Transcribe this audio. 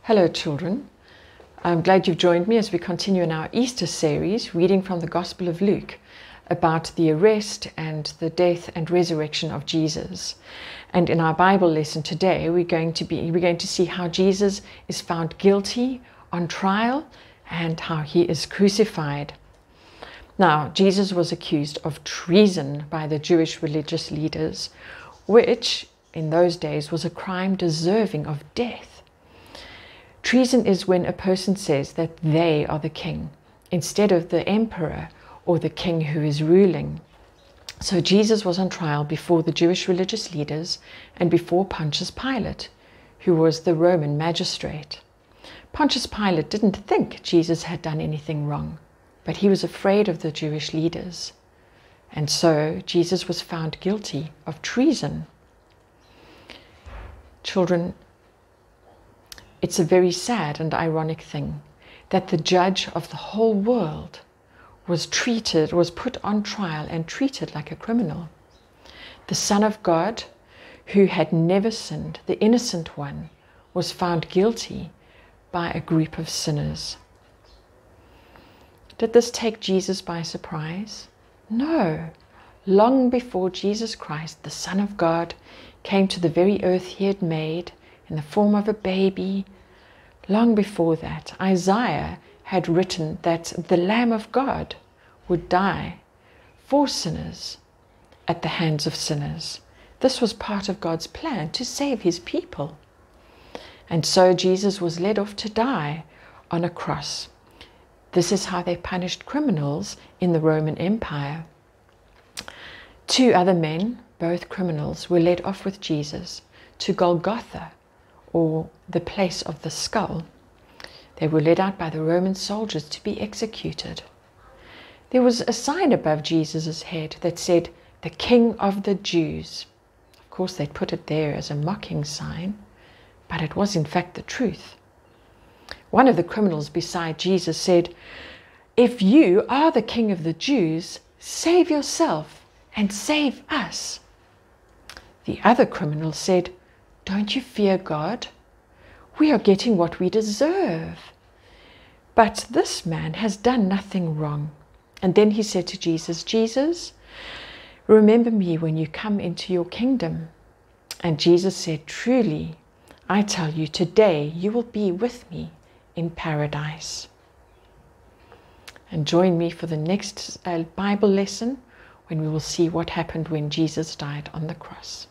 Hello children, I'm glad you've joined me as we continue in our Easter series reading from the Gospel of Luke about the arrest and the death and resurrection of Jesus. And in our Bible lesson today we're going to see how Jesus is found guilty on trial and how he is crucified. Now, Jesus was accused of treason by the Jewish religious leaders, which in those days was a crime deserving of death. Treason is when a person says that they are the king instead of the emperor or the king who is ruling. So Jesus was on trial before the Jewish religious leaders and before Pontius Pilate, who was the Roman magistrate. Pontius Pilate didn't think Jesus had done anything wrong, but he was afraid of the Jewish leaders. And so Jesus was found guilty of treason. Children, it's a very sad and ironic thing that the judge of the whole world was put on trial and treated like a criminal. The Son of God, who had never sinned, the innocent one, was found guilty by a group of sinners. Did this take Jesus by surprise? No. Long before Jesus Christ, the Son of God, came to the very earth he had made in the form of a baby, long before that, Isaiah had written that the Lamb of God would die for sinners at the hands of sinners. This was part of God's plan to save his people. And so Jesus was led off to die on a cross. This is how they punished criminals in the Roman Empire. Two other men, both criminals, were led off with Jesus to Golgotha, or the place of the skull. They were led out by the Roman soldiers to be executed. There was a sign above Jesus' head that said, "The King of the Jews." Of course, they put it there as a mocking sign, but it was in fact the truth. One of the criminals beside Jesus said, "If you are the King of the Jews, save yourself and save us." The other criminal said, "Don't you fear God? We are getting what we deserve. But this man has done nothing wrong." And then he said to Jesus, "Jesus, remember me when you come into your kingdom." And Jesus said, "Truly, I tell you, today you will be with me in paradise." And join me for the next Bible lesson when we will see what happened when Jesus died on the cross.